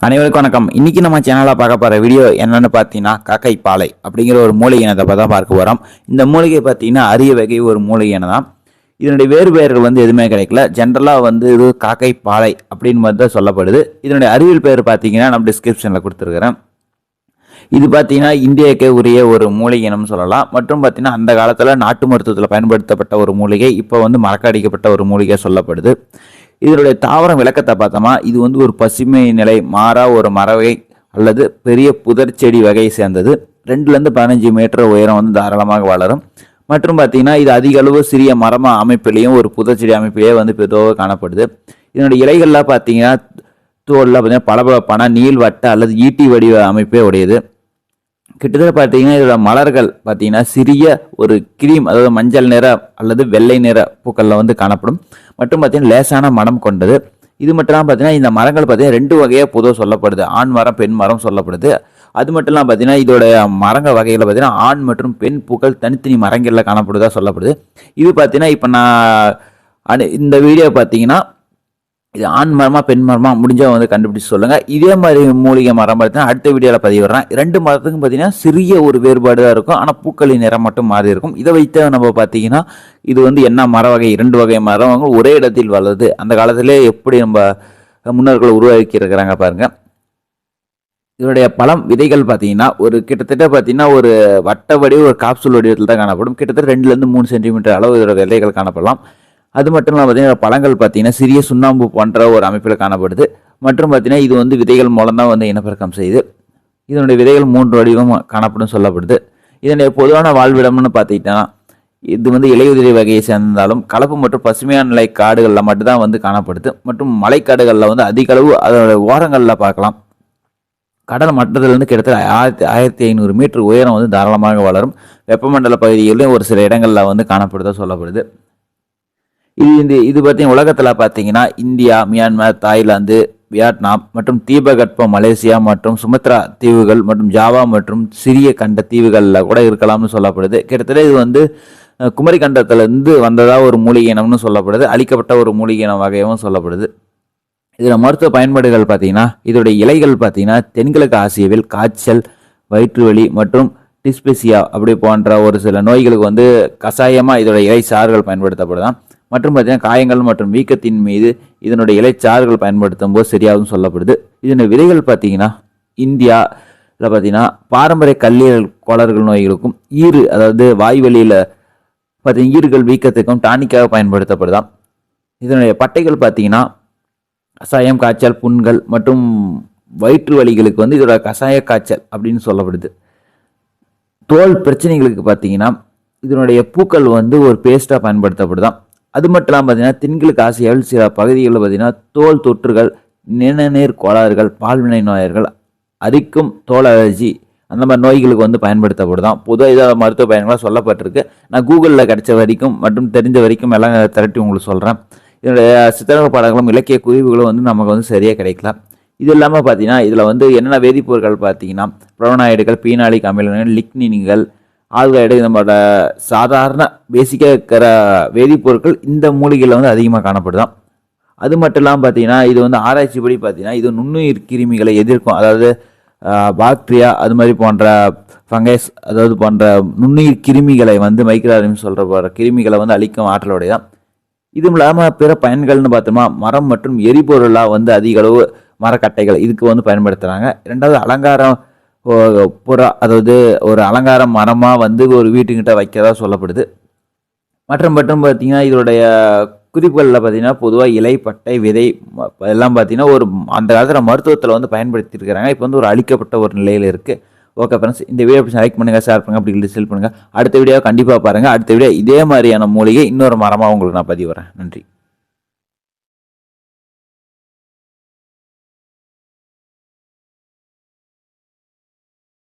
அனைவருக்கும் வணக்கம். இன்னைக்கு நம்ம சேனலில் பார்க்க போகிற வீடியோ என்னென்னு பார்த்தீங்கன்னா காக்கை பாலை அப்படிங்கிற ஒரு மூலிகை இனத்தை தான் பார்க்க போகிறோம். இந்த மூலிகை பார்த்தீங்கன்னா அரிய வகை ஒரு மூலிகை இனம் தான். இதனுடைய வேறு பெயர்கள் எதுவுமே கிடைக்கல. ஜென்ரலாக இது காக்கை பாலை அப்படின்னு மாதிரி தான் சொல்லப்படுது. இதனுடைய அறிவியல் பெயர் பார்த்தீங்கன்னா நம்ம டிஸ்கிரிப்ஷனில் கொடுத்துருக்குறேன். இது பார்த்தீங்கன்னா இந்தியாவுக்கே உரிய ஒரு மூலிகை இனம்னு சொல்லலாம். மற்றும் பார்த்தீங்கன்னா அந்த காலத்தில் நாட்டு மருத்துவத்தில் பயன்படுத்தப்பட்ட ஒரு மூலிகை இப்போ மறக்கடிக்கப்பட்ட ஒரு மூலிகை சொல்லப்படுது. இதனுடைய தாவரம் விளக்கத்தை பார்த்தோமா, இது ஒரு பசுமை நிலை மாறா ஒரு மரவகை அல்லது பெரிய புதர் செடி வகையை சேர்ந்தது. 2லேருந்து 15 மீட்டர் உயரம் தாராளமாக வளரும். மற்றும் பார்த்தீங்கன்னா இது அதிக அளவு சிறிய மரம அமைப்பிலையும் ஒரு புதர் செடி அமைப்பிலேயே பெரிதாக காணப்படுது. இதனுடைய இலைகள்லாம் பார்த்தீங்கன்னா தோலில் பார்த்தீங்கன்னா பளபளப்பான நீள்வட்ட அல்லது ஈட்டி வடிவ அமைப்பே உடையது. கிட்டத்தட்ட பார்த்தீங்கன்னா இதோட மலர்கள் பார்த்தீங்கன்னா சிறிய ஒரு கிரீம், அதாவது மஞ்சள் நிற அல்லது வெள்ளை நிற பூக்களில் காணப்படும். மற்றும் பார்த்தீங்கன்னா லேசான மனம் கொண்டது. இது மட்டும் இல்லாமல் பார்த்தீங்கன்னா இந்த மரங்கள் பார்த்தீங்கன்னா 2 வகையாக பொதுவாக சொல்லப்படுது. ஆண் மரம், பெண் மரம் சொல்லப்படுது. அது மட்டும் இல்லாமல் பார்த்தீங்கன்னா இதோடைய மரங்கள் வகையில் பார்த்தீங்கன்னா ஆண் மற்றும் பெண் பூக்கள் தனித்தனி மரங்களில் காணப்படுவதாக சொல்லப்படுது. இது பார்த்தீங்கன்னா இப்போ நான் இந்த வீடியோ பார்த்தீங்கன்னா இது ஆண் மரமா பெண் மரமா முடிஞ்சால் கண்டுபிடிச்சு சொல்லுங்கள். இதே மாதிரி மூலிகை மரம் பார்த்தீங்கன்னா அடுத்த வீடியோவில் பதிவிடுறேன். 2 மரத்துக்கும் பார்த்தீங்கன்னா சிறிய ஒரு வேறுபாடு தான் இருக்கும். ஆனால் பூக்களின் நிறம் மட்டும் மாறி இருக்கும். இதை வைத்து நம்ம பார்த்தீங்கன்னா இது என்ன மர வகை, 2 வகை மரம் ஒரே இடத்தில் வளருது. அந்த காலத்திலே எப்படி நம்ம முன்னோர்களை உருவாக்கி இருக்கிறாங்க பாருங்கள். இதனுடைய பழம் விதைகள் பார்த்தீங்கன்னா கிட்டத்தட்ட பார்த்தீங்கன்னா ஒரு வட்ட வடிவ ஒரு காப்சூல் வடிவத்தில் தான் காணப்படும். கிட்டத்தட்ட 2லேருந்து 3 சென்டிமீட்டர் அளவு இதோட விதைகள் காணப்படலாம். அது மட்டும் இல்லாமல் பார்த்தீங்கன்னா பழங்கள் பார்த்தீங்கன்னா சிறிய சுண்ணாம்பு போன்ற ஒரு அமைப்பில் காணப்படுது. மற்றும் பார்த்தீங்கன்னா இது விதைகள் மூலம் தான் இனப்பெருக்கம் செய்யுது. இதனுடைய விதைகள் 3 வடிவம் காணப்படும் சொல்லப்படுது. இதனுடைய பொதுவான வாழ்விடம்னு பார்த்துக்கிட்டோன்னா இது இலையுதிரி வகையை சேர்ந்தாலும் கலப்பு மற்றும் பசுமையான நிலை காடுகளில் மட்டும்தான் காணப்படுது. மற்றும் மலைக்காடுகளில் அதிக அளவு அதோட ஓரங்களில் பார்க்கலாம். கடல் மட்டத்திலிருந்து கிட்டத்தட்ட 1500 மீட்டர் உயரம் தாராளமாக வளரும். வெப்பமண்டல பகுதிகளிலும் ஒரு சில இடங்களில் காணப்படுதா சொல்லப்படுது. இது பார்த்தீங்கன்னா உலகத்தில் பார்த்தீங்கன்னா இந்தியா, மியான்மர், தாய்லாந்து, வியட்நாம் மற்றும் தீபகற்ப மலேசியா மற்றும் சுமத்ரா தீவுகள் மற்றும் ஜாவா மற்றும் சிறிய கண்ட தீவுகளில் கூட இருக்கலாம்னு சொல்லப்படுது. கிட்டத்தட்ட இது குமரி கண்டத்திலிருந்து வந்ததாக ஒரு மூலிகை இனம்னு சொல்லப்படுது. அழிக்கப்பட்ட ஒரு மூலிகை இனம் வகையும் சொல்லப்படுது. இதில் மருத்துவ பயன்பாடுகள் பார்த்தீங்கன்னா இதோடைய இலைகள் பார்த்தீங்கன்னா தென்கிழக்கு ஆசியாவில் காய்ச்சல், வயிற்று வலி மற்றும் டிஸ்பெசியா அப்படி போன்ற ஒரு சில நோய்களுக்கு கஷாயமாக இதோட இலை சாறுகள் பயன்படுத்தப்படுதான். மற்றும் பார்த்தீங்கன்னா காயங்கள் மற்றும் வீக்கத்தின் மீது இதனுடைய இலைச்சாறுகள் பயன்படுத்தும் போது சரியாகவும் சொல்லப்படுது. இதனுடைய விதைகள் பார்த்தீங்கன்னா இந்தியாவில் பார்த்தீங்கன்னா பாரம்பரிய கல்லீரல் கோளாறுகள் நோய்களுக்கும் அதாவது வாய்வெளியில் பார்த்தீங்கன்னா ஈறுகள் வீக்கத்துக்கும் டானிக்காக பயன்படுத்தப்படுதாம். இதனுடைய பட்டைகள் பார்த்தீங்கன்னா கஷாயம், காய்ச்சல், புண்கள் மற்றும் வயிற்று வலிகளுக்கு இதோட கஷாய காய்ச்சல் அப்படின்னு சொல்லப்படுது. தோல் பிரச்சனைகளுக்கு பார்த்தீங்கன்னா இதனுடைய பூக்கள் ஒரு பேஸ்ட்டாக பயன்படுத்தப்படுதாம். அது மட்டும் இல்லாமல் பார்த்தீங்கன்னா தென்கிழக்கு ஆசியாவில் சில பகுதிகளில் பார்த்தீங்கன்னா தோல் தொற்றுகள், நிணநீர் கோளாறுகள், பால்வினை நோயர்கள், அரிக்கும் தோல் அலர்ஜி அந்த மாதிரி நோய்களுக்கு பயன்படுத்தப்படுதான். பொதுவாக இதாக மருத்துவ பயன்களாக சொல்லப்பட்டிருக்கு. நான் கூகுளில் கிடைச்ச வரைக்கும் மற்றும் தெரிஞ்ச வரைக்கும் எல்லாம் திரட்டி உங்களுக்கு சொல்கிறேன். இதனுடைய சித்திரக பாடங்களும் இலக்கிய குறிப்புகளும் நமக்கு சரியாக கிடைக்கலாம். இது இல்லாமல் பார்த்தீங்கன்னா இதில் என்னென்ன வேதிப்பொருட்கள் பார்த்தீங்கன்னா புரோனாய்டுகள், பீனாலிக் அமிலங்கள், லிக்னின்கள், ஆல்கைடு, நம்மளோட சாதாரண பேசிக்காக இருக்கிற வேதிப்பொருட்கள் இந்த மூலிகையில் அதிகமாக காணப்படுதான். அது மட்டும் இல்லாமல் பார்த்தீங்கன்னா இது ஆராய்ச்சிப்படி பார்த்தீங்கன்னா இது நுண்ணுயிர் கிருமிகளை எதிர்க்கும். அதாவது பாக்டீரியா அது மாதிரி போன்ற ஃபங்கஸ் அதாவது போன்ற நுண்ணுயிர் கிருமிகளை மைக்ரோ ஆர்கானிசம் சொல்கிற போகிற கிருமிகளை அழிக்கும் ஆற்றலுடையதான். இதுவும் இல்லாமல் பிற பயன்கள்னு பார்த்தோமா மரம் மற்றும் எரிபொருளாக அதிக அளவு மரக்கட்டைகள் இதுக்கு பயன்படுத்துகிறாங்க. 2வது அலங்காரம் புறா, அதாவது ஒரு அலங்கார மரமாக ஒரு வீட்டுக்கிட்ட வைக்கிறதா சொல்லப்படுது. மற்றும் பார்த்தீங்கன்னா இதோடைய குறிப்புகளில் பார்த்தீங்கன்னா பொதுவாக இலை, பட்டை, விதை எல்லாம் பார்த்தீங்கன்னா அந்த காலத்தில் மருத்துவத்தில் பயன்படுத்தியிருக்கிறாங்க. இப்போ ஒரு அழிக்கப்பட்ட ஒரு நிலையில் இருக்குது. ஓகே ஃப்ரெண்ட்ஸ், இந்த வீடியோ லைக் பண்ணுங்கள், ஷேர் பண்ணுங்கள், அப்படி செல் பண்ணுங்கள். அடுத்த வீடியோ கண்டிப்பாக பாருங்கள். அடுத்த வீடியோ இதே மாதிரியான மூலிகை இன்னொரு மரமாக உங்களுக்கு நான் பதிவு வரேன். நன்றி.